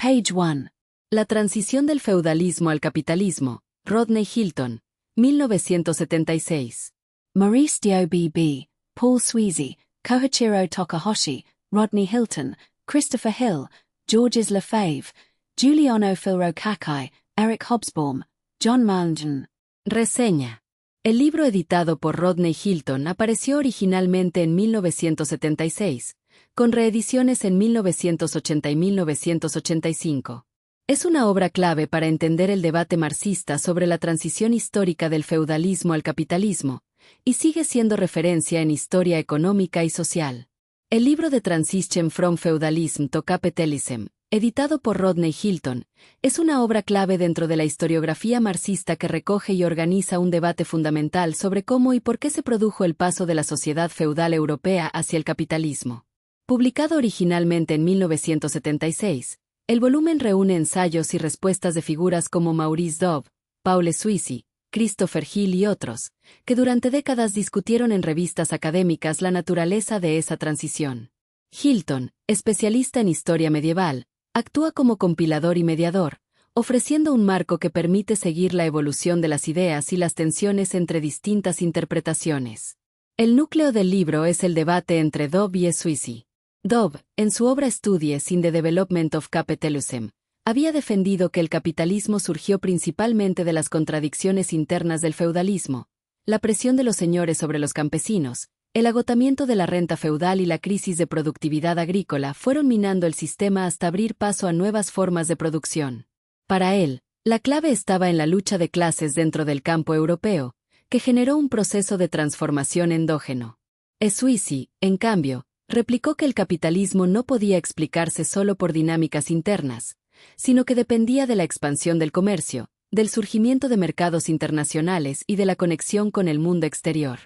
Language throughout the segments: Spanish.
Page 1. La transición del feudalismo al capitalismo. Rodney Hilton, 1976. Maurice Dio-B.B., Paul Sweezy, Koichiro Takahashi, Rodney Hilton, Christopher Hill, Georges Lefebvre, Giuliano Filro Kakai, Eric Hobsbawm, John Mangan. Reseña. El libro editado por Rodney Hilton apareció originalmente en 1976, con reediciones en 1980 y 1985. Es una obra clave para entender el debate marxista sobre la transición histórica del feudalismo al capitalismo, y sigue siendo referencia en historia económica y social. El libro de Transition from Feudalism to Capitalism, editado por Rodney Hilton, es una obra clave dentro de la historiografía marxista que recoge y organiza un debate fundamental sobre cómo y por qué se produjo el paso de la sociedad feudal europea hacia el capitalismo. Publicado originalmente en 1976, el volumen reúne ensayos y respuestas de figuras como Maurice Dobb, Paul Sweezy, Christopher Hill y otros, que durante décadas discutieron en revistas académicas la naturaleza de esa transición. Hilton, especialista en historia medieval, actúa como compilador y mediador, ofreciendo un marco que permite seguir la evolución de las ideas y las tensiones entre distintas interpretaciones. El núcleo del libro es el debate entre Dobb y Sweezy. Dobb, en su obra Studies in the Development of Capitalism, había defendido que el capitalismo surgió principalmente de las contradicciones internas del feudalismo, la presión de los señores sobre los campesinos, el agotamiento de la renta feudal y la crisis de productividad agrícola fueron minando el sistema hasta abrir paso a nuevas formas de producción. Para él, la clave estaba en la lucha de clases dentro del campo europeo, que generó un proceso de transformación endógeno. Sweezy, en cambio, replicó que el capitalismo no podía explicarse solo por dinámicas internas, sino que dependía de la expansión del comercio, del surgimiento de mercados internacionales y de la conexión con el mundo exterior.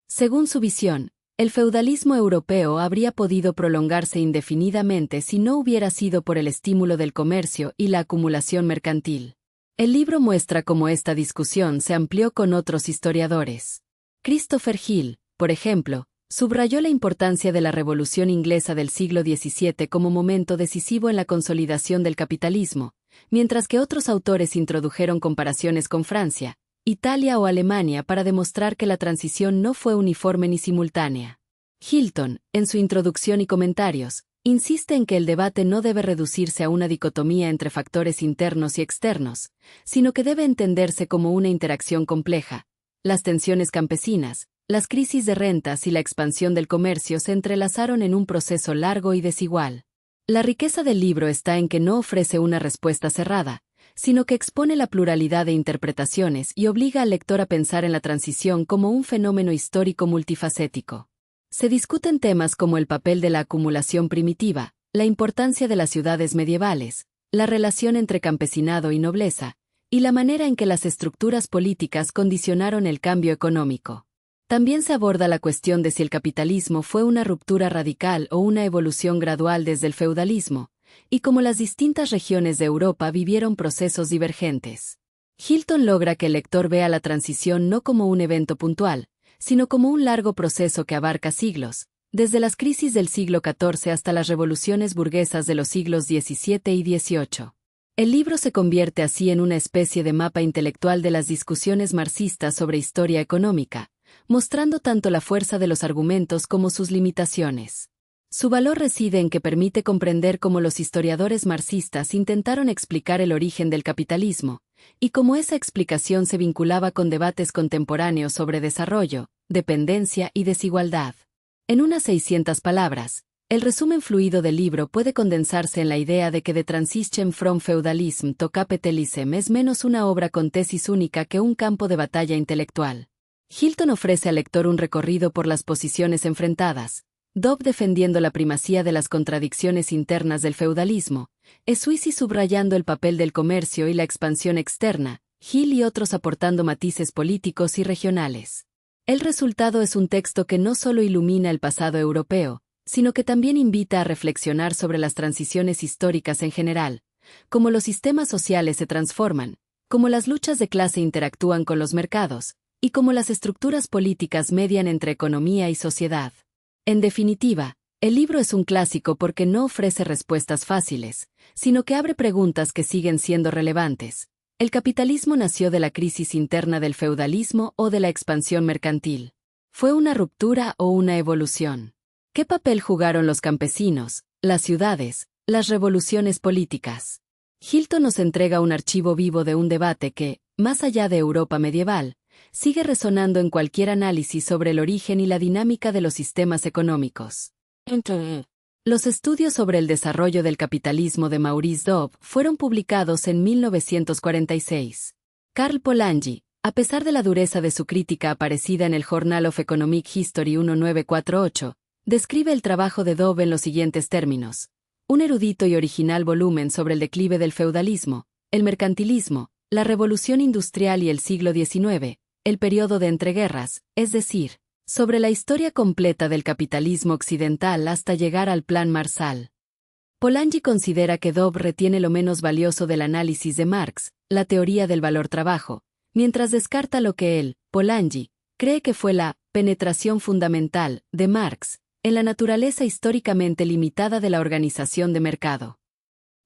Según su visión, el feudalismo europeo habría podido prolongarse indefinidamente si no hubiera sido por el estímulo del comercio y la acumulación mercantil. El libro muestra cómo esta discusión se amplió con otros historiadores. Christopher Hill, por ejemplo, subrayó la importancia de la Revolución Inglesa del siglo XVII como momento decisivo en la consolidación del capitalismo, mientras que otros autores introdujeron comparaciones con Francia, Italia o Alemania para demostrar que la transición no fue uniforme ni simultánea. Hilton, en su introducción y comentarios, insiste en que el debate no debe reducirse a una dicotomía entre factores internos y externos, sino que debe entenderse como una interacción compleja. Las tensiones campesinas, las crisis de rentas y la expansión del comercio se entrelazaron en un proceso largo y desigual. La riqueza del libro está en que no ofrece una respuesta cerrada, sino que expone la pluralidad de interpretaciones y obliga al lector a pensar en la transición como un fenómeno histórico multifacético. Se discuten temas como el papel de la acumulación primitiva, la importancia de las ciudades medievales, la relación entre campesinado y nobleza, y la manera en que las estructuras políticas condicionaron el cambio económico. También se aborda la cuestión de si el capitalismo fue una ruptura radical o una evolución gradual desde el feudalismo, y cómo las distintas regiones de Europa vivieron procesos divergentes. Hilton logra que el lector vea la transición no como un evento puntual, sino como un largo proceso que abarca siglos, desde las crisis del siglo XIV hasta las revoluciones burguesas de los siglos XVII y XVIII. El libro se convierte así en una especie de mapa intelectual de las discusiones marxistas sobre historia económica, mostrando tanto la fuerza de los argumentos como sus limitaciones. Su valor reside en que permite comprender cómo los historiadores marxistas intentaron explicar el origen del capitalismo, y cómo esa explicación se vinculaba con debates contemporáneos sobre desarrollo, dependencia y desigualdad. En unas 600 palabras, el resumen fluido del libro puede condensarse en la idea de que The Transition from Feudalism to Capitalism es menos una obra con tesis única que un campo de batalla intelectual. Hilton ofrece al lector un recorrido por las posiciones enfrentadas, Dobb defendiendo la primacía de las contradicciones internas del feudalismo, Sweezy subrayando el papel del comercio y la expansión externa, Hill y otros aportando matices políticos y regionales. El resultado es un texto que no solo ilumina el pasado europeo, sino que también invita a reflexionar sobre las transiciones históricas en general, cómo los sistemas sociales se transforman, cómo las luchas de clase interactúan con los mercados, y cómo las estructuras políticas median entre economía y sociedad. En definitiva, El libro es un clásico porque no ofrece respuestas fáciles, sino que abre preguntas que siguen siendo relevantes. ¿El capitalismo nació de la crisis interna del feudalismo o de la expansión mercantil? ¿Fue una ruptura o una evolución? ¿Qué papel jugaron los campesinos, las ciudades, las revoluciones políticas? Hilton nos entrega un archivo vivo de un debate que, más allá de Europa medieval, sigue resonando en cualquier análisis sobre el origen y la dinámica de los sistemas económicos. Los estudios sobre el desarrollo del capitalismo de Maurice Dobb fueron publicados en 1946. Karl Polanyi, a pesar de la dureza de su crítica aparecida en el Journal of Economic History 1948, describe el trabajo de Dobb en los siguientes términos: un erudito y original volumen sobre el declive del feudalismo, el mercantilismo, la revolución industrial y el siglo XIX, el periodo de entreguerras, es decir, sobre la historia completa del capitalismo occidental hasta llegar al Plan Marshall. Polanyi considera que Dobb retiene lo menos valioso del análisis de Marx, la teoría del valor-trabajo, mientras descarta lo que él, Polanyi, cree que fue la penetración fundamental de Marx en la naturaleza históricamente limitada de la organización de mercado.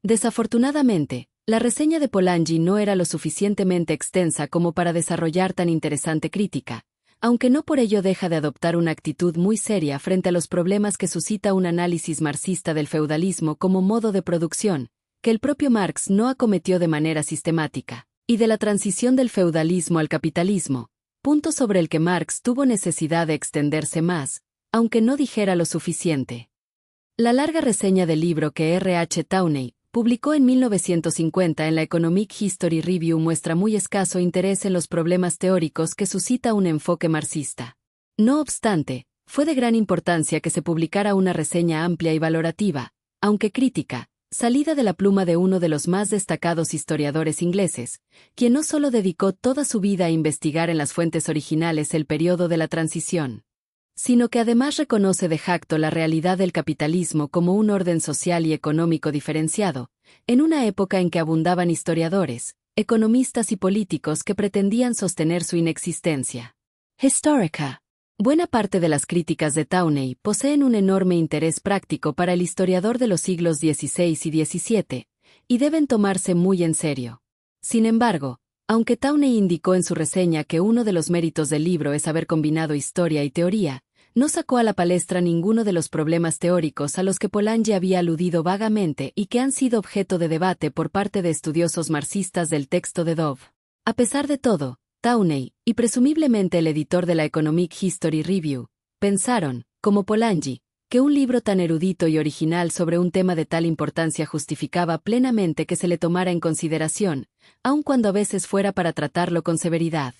Desafortunadamente, la reseña de Polanyi no era lo suficientemente extensa como para desarrollar tan interesante crítica, aunque no por ello deja de adoptar una actitud muy seria frente a los problemas que suscita un análisis marxista del feudalismo como modo de producción, que el propio Marx no acometió de manera sistemática, y de la transición del feudalismo al capitalismo, punto sobre el que Marx tuvo necesidad de extenderse más, aunque no dijera lo suficiente. La larga reseña del libro que R. H. Tawney publicó en 1950 en la Economic History Review muestra muy escaso interés en los problemas teóricos que suscita un enfoque marxista. No obstante, fue de gran importancia que se publicara una reseña amplia y valorativa, aunque crítica, salida de la pluma de uno de los más destacados historiadores ingleses, quien no solo dedicó toda su vida a investigar en las fuentes originales el periodo de la transición, sino que además reconoce de facto la realidad del capitalismo como un orden social y económico diferenciado, en una época en que abundaban historiadores, economistas y políticos que pretendían sostener su inexistencia. Histórica. Buena parte de las críticas de Tawney poseen un enorme interés práctico para el historiador de los siglos XVI y XVII, y deben tomarse muy en serio. Sin embargo, aunque Tawney indicó en su reseña que uno de los méritos del libro es haber combinado historia y teoría, no sacó a la palestra ninguno de los problemas teóricos a los que Polanyi había aludido vagamente y que han sido objeto de debate por parte de estudiosos marxistas del texto de Dobb. A pesar de todo, Tawney, y presumiblemente el editor de la Economic History Review, pensaron, como Polanyi, que un libro tan erudito y original sobre un tema de tal importancia justificaba plenamente que se le tomara en consideración, aun cuando a veces fuera para tratarlo con severidad.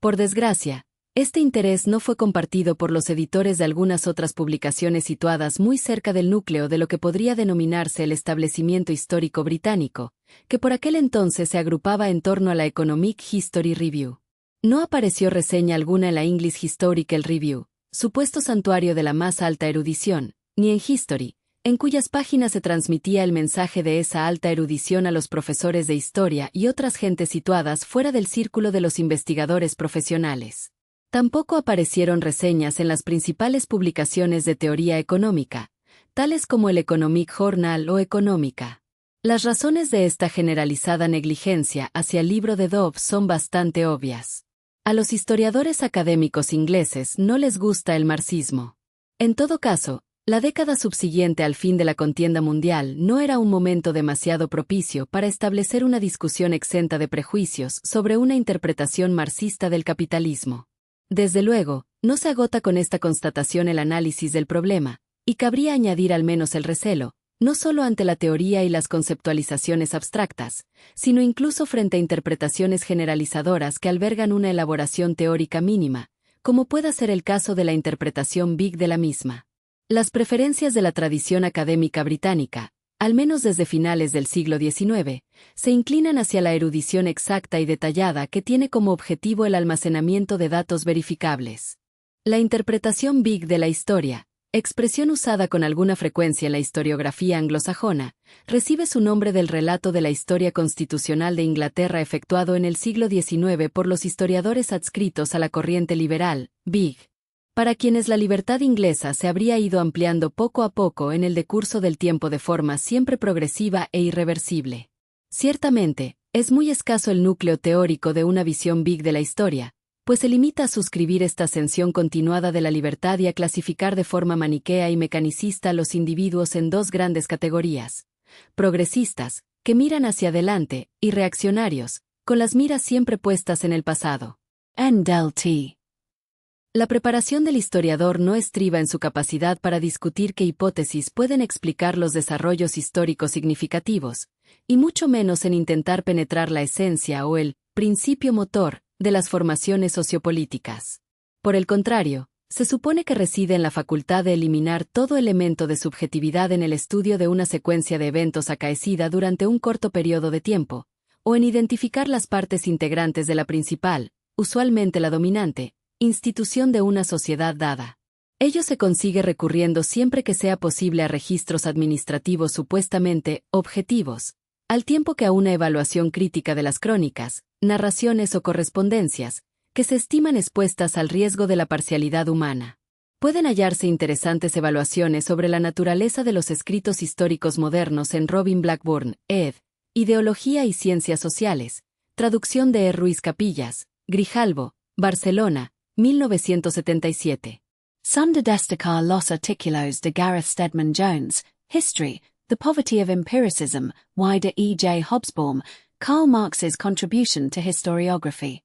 Por desgracia, este interés no fue compartido por los editores de algunas otras publicaciones situadas muy cerca del núcleo de lo que podría denominarse el establecimiento histórico británico, que por aquel entonces se agrupaba en torno a la Economic History Review. No apareció reseña alguna en la English Historical Review, supuesto santuario de la más alta erudición, ni en History, en cuyas páginas se transmitía el mensaje de esa alta erudición a los profesores de historia y otras gentes situadas fuera del círculo de los investigadores profesionales. Tampoco aparecieron reseñas en las principales publicaciones de teoría económica, tales como el Economic Journal o Económica. Las razones de esta generalizada negligencia hacia el libro de Dobb son bastante obvias. A los historiadores académicos ingleses no les gusta el marxismo. En todo caso, la década subsiguiente al fin de la contienda mundial no era un momento demasiado propicio para establecer una discusión exenta de prejuicios sobre una interpretación marxista del capitalismo. Desde luego, no se agota con esta constatación el análisis del problema, y cabría añadir al menos el recelo, no solo ante la teoría y las conceptualizaciones abstractas, sino incluso frente a interpretaciones generalizadoras que albergan una elaboración teórica mínima, como pueda ser el caso de la interpretación Big de la misma. Las preferencias de la tradición académica británica, al menos desde finales del siglo XIX, se inclinan hacia la erudición exacta y detallada que tiene como objetivo el almacenamiento de datos verificables. La interpretación Big de la historia, expresión usada con alguna frecuencia en la historiografía anglosajona, recibe su nombre del relato de la historia constitucional de Inglaterra efectuado en el siglo XIX por los historiadores adscritos a la corriente liberal, Big. para quienes la libertad inglesa se habría ido ampliando poco a poco en el decurso del tiempo de forma siempre progresiva e irreversible. Ciertamente, es muy escaso el núcleo teórico de una visión big de la historia, pues se limita a suscribir esta ascensión continuada de la libertad y a clasificar de forma maniquea y mecanicista a los individuos en dos grandes categorías: progresistas, que miran hacia adelante, y reaccionarios, con las miras siempre puestas en el pasado. NDLT. La preparación del historiador no estriba en su capacidad para discutir qué hipótesis pueden explicar los desarrollos históricos significativos, y mucho menos en intentar penetrar la esencia o el principio motor de las formaciones sociopolíticas. Por el contrario, se supone que reside en la facultad de eliminar todo elemento de subjetividad en el estudio de una secuencia de eventos acaecida durante un corto periodo de tiempo, o en identificar las partes integrantes de la principal, usualmente la dominante, institución de una sociedad dada. Ello se consigue recurriendo siempre que sea posible a registros administrativos supuestamente objetivos, al tiempo que a una evaluación crítica de las crónicas, narraciones o correspondencias, que se estiman expuestas al riesgo de la parcialidad humana. Pueden hallarse interesantes evaluaciones sobre la naturaleza de los escritos históricos modernos en Robin Blackburn, ed. Ideología y Ciencias Sociales, traducción de Ruiz Capillas, Grijalbo, Barcelona, 1977. Sunder destacar los artículos de Gareth Stedman Jones, History, The Poverty of Empiricism, Wider E.J. Hobsbawm, Karl Marx's Contribution to Historiography.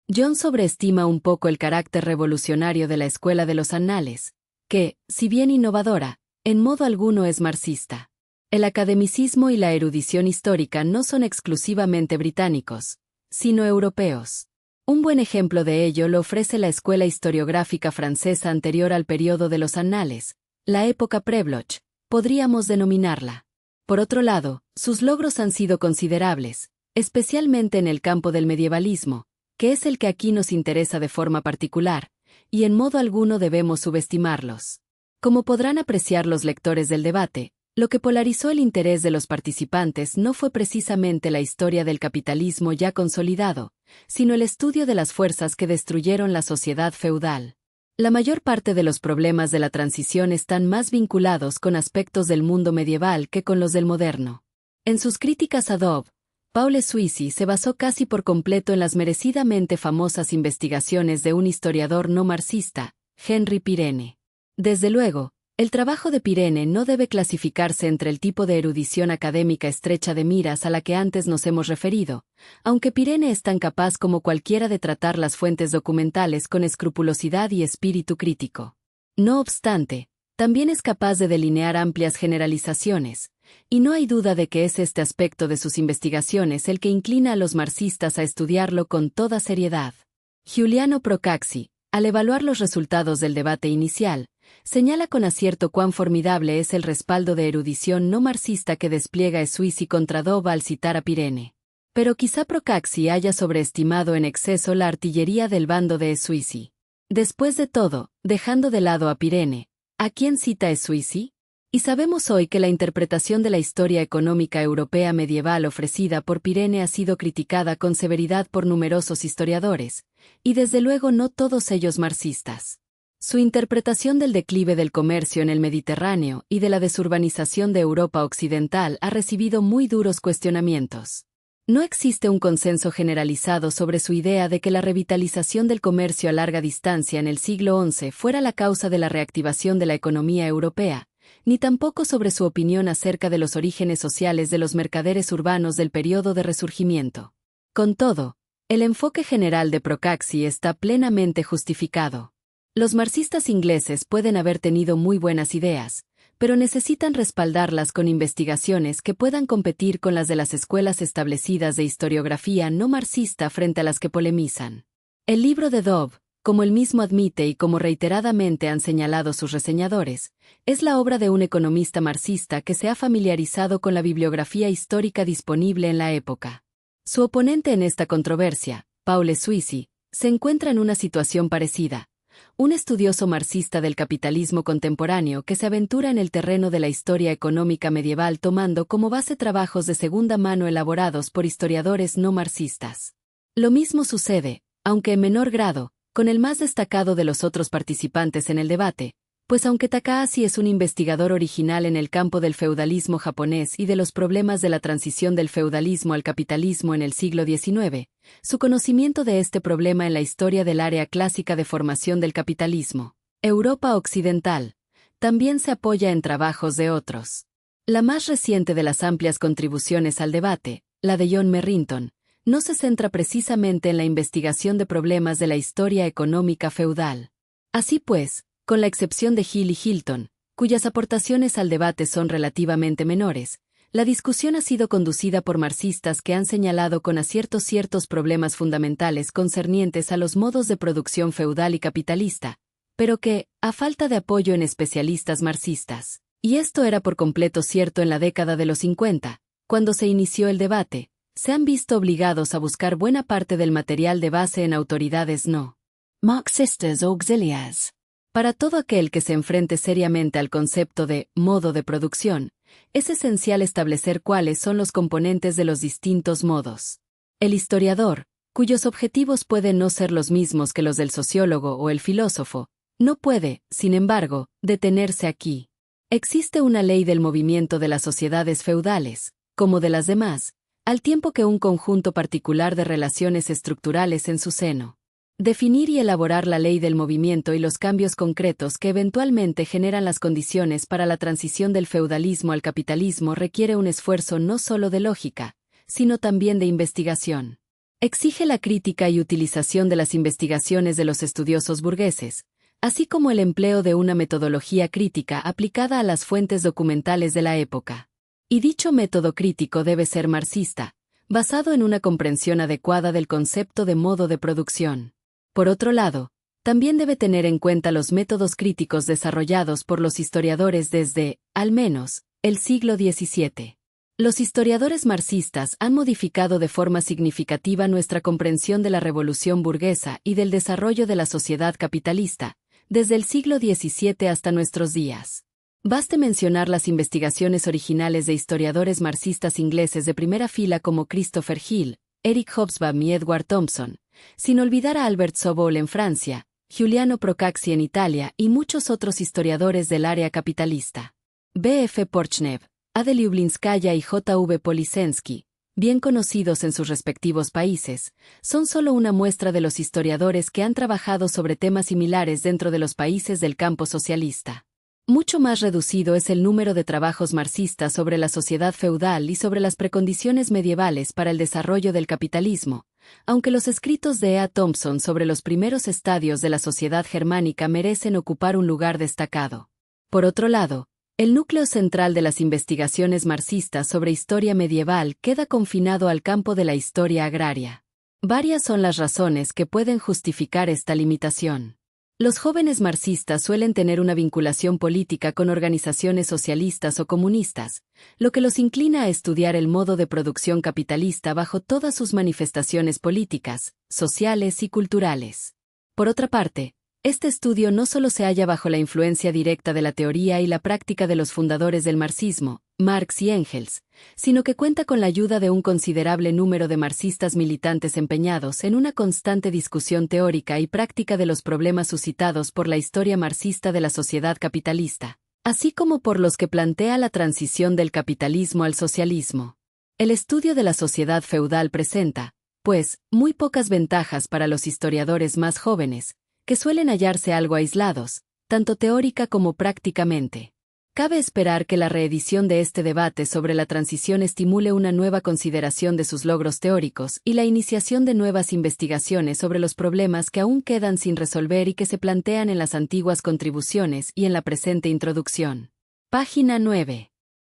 Jones sobreestima un poco el carácter revolucionario de la Escuela de los Annales, que, si bien innovadora, en modo alguno es marxista. El academicismo y la erudición histórica no son exclusivamente británicos, sino europeos. Un buen ejemplo de ello lo ofrece la escuela historiográfica francesa anterior al periodo de los Annales, la época Pré-Bloch, podríamos denominarla. Por otro lado, sus logros han sido considerables, especialmente en el campo del medievalismo, que es el que aquí nos interesa de forma particular, y en modo alguno debemos subestimarlos. Como podrán apreciar los lectores del debate, lo que polarizó el interés de los participantes no fue precisamente la historia del capitalismo ya consolidado, sino el estudio de las fuerzas que destruyeron la sociedad feudal. La mayor parte de los problemas de la transición están más vinculados con aspectos del mundo medieval que con los del moderno. En sus críticas a Dobb, Paul Sweezy se basó casi por completo en las merecidamente famosas investigaciones de un historiador no marxista, Henry Pirenne. Desde luego, el trabajo de Pirenne no debe clasificarse entre el tipo de erudición académica estrecha de miras a la que antes nos hemos referido, aunque Pirenne es tan capaz como cualquiera de tratar las fuentes documentales con escrupulosidad y espíritu crítico. No obstante, también es capaz de delinear amplias generalizaciones, y no hay duda de que es este aspecto de sus investigaciones el que inclina a los marxistas a estudiarlo con toda seriedad. Giuliano Procaxi, al evaluar los resultados del debate inicial, señala con acierto cuán formidable es el respaldo de erudición no marxista que despliega Sweezy contra Dobb al citar a Pirenne. Pero quizá Procaxi haya sobreestimado en exceso la artillería del bando de Sweezy. Después de todo, dejando de lado a Pirenne, ¿a quién cita Sweezy? Y sabemos hoy que la interpretación de la historia económica europea medieval ofrecida por Pirenne ha sido criticada con severidad por numerosos historiadores, y desde luego no todos ellos marxistas. Su interpretación del declive del comercio en el Mediterráneo y de la desurbanización de Europa occidental ha recibido muy duros cuestionamientos. No existe un consenso generalizado sobre su idea de que la revitalización del comercio a larga distancia en el siglo XI fuera la causa de la reactivación de la economía europea, ni tampoco sobre su opinión acerca de los orígenes sociales de los mercaderes urbanos del período de Resurgimiento. Con todo, el enfoque general de Procaxi está plenamente justificado. Los marxistas ingleses pueden haber tenido muy buenas ideas, pero necesitan respaldarlas con investigaciones que puedan competir con las de las escuelas establecidas de historiografía no marxista frente a las que polemizan. El libro de Dobb, como él mismo admite y como reiteradamente han señalado sus reseñadores, es la obra de un economista marxista que se ha familiarizado con la bibliografía histórica disponible en la época. Su oponente en esta controversia, Paul Sweezy, se encuentra en una situación parecida. Un estudioso marxista del capitalismo contemporáneo que se aventura en el terreno de la historia económica medieval tomando como base trabajos de segunda mano elaborados por historiadores no marxistas. Lo mismo sucede, aunque en menor grado, con el más destacado de los otros participantes en el debate, pues aunque Takahashi es un investigador original en el campo del feudalismo japonés y de los problemas de la transición del feudalismo al capitalismo en el siglo XIX, su conocimiento de este problema en la historia del área clásica de formación del capitalismo, Europa Occidental, también se apoya en trabajos de otros. La más reciente de las amplias contribuciones al debate, la de John Merrington, no se centra precisamente en la investigación de problemas de la historia económica feudal. Así pues, con la excepción de Hill y Hilton, cuyas aportaciones al debate son relativamente menores, la discusión ha sido conducida por marxistas que han señalado con acierto ciertos problemas fundamentales concernientes a los modos de producción feudal y capitalista, pero que, a falta de apoyo en especialistas marxistas, y esto era por completo cierto en la década de los 50, cuando se inició el debate, se han visto obligados a buscar buena parte del material de base en autoridades no marxistas o auxiliares. Para todo aquel que se enfrente seriamente al concepto de modo de producción, es esencial establecer cuáles son los componentes de los distintos modos. El historiador, cuyos objetivos pueden no ser los mismos que los del sociólogo o el filósofo, no puede, sin embargo, detenerse aquí. Existe una ley del movimiento de las sociedades feudales, como de las demás, al tiempo que un conjunto particular de relaciones estructurales en su seno. Definir y elaborar la ley del movimiento y los cambios concretos que eventualmente generan las condiciones para la transición del feudalismo al capitalismo requiere un esfuerzo no solo de lógica, sino también de investigación. Exige la crítica y utilización de las investigaciones de los estudiosos burgueses, así como el empleo de una metodología crítica aplicada a las fuentes documentales de la época. Y dicho método crítico debe ser marxista, basado en una comprensión adecuada del concepto de modo de producción. Por otro lado, también debe tener en cuenta los métodos críticos desarrollados por los historiadores desde, al menos, el siglo XVII. Los historiadores marxistas han modificado de forma significativa nuestra comprensión de la revolución burguesa y del desarrollo de la sociedad capitalista, desde el siglo XVII hasta nuestros días. Baste mencionar las investigaciones originales de historiadores marxistas ingleses de primera fila como Christopher Hill, Eric Hobsbawm y Edward Thompson, sin olvidar a Albert Sobol en Francia, Giuliano Procacci en Italia y muchos otros historiadores del área capitalista. B. F. Porchnev, A. de Liublinskaya y J. V. Polisensky, bien conocidos en sus respectivos países, son solo una muestra de los historiadores que han trabajado sobre temas similares dentro de los países del campo socialista. Mucho más reducido es el número de trabajos marxistas sobre la sociedad feudal y sobre las precondiciones medievales para el desarrollo del capitalismo, aunque los escritos de E. A. Thompson sobre los primeros estadios de la sociedad germánica merecen ocupar un lugar destacado. Por otro lado, el núcleo central de las investigaciones marxistas sobre historia medieval queda confinado al campo de la historia agraria. Varias son las razones que pueden justificar esta limitación. Los jóvenes marxistas suelen tener una vinculación política con organizaciones socialistas o comunistas, lo que los inclina a estudiar el modo de producción capitalista bajo todas sus manifestaciones políticas, sociales y culturales. Por otra parte, este estudio no solo se halla bajo la influencia directa de la teoría y la práctica de los fundadores del marxismo, Marx y Engels, sino que cuenta con la ayuda de un considerable número de marxistas militantes empeñados en una constante discusión teórica y práctica de los problemas suscitados por la historia marxista de la sociedad capitalista, así como por los que plantea la transición del capitalismo al socialismo. El estudio de la sociedad feudal presenta, pues, muy pocas ventajas para los historiadores más jóvenes, que suelen hallarse algo aislados, tanto teórica como prácticamente. Cabe esperar que la reedición de este debate sobre la transición estimule una nueva consideración de sus logros teóricos y la iniciación de nuevas investigaciones sobre los problemas que aún quedan sin resolver y que se plantean en las antiguas contribuciones y en la presente introducción. Página 9.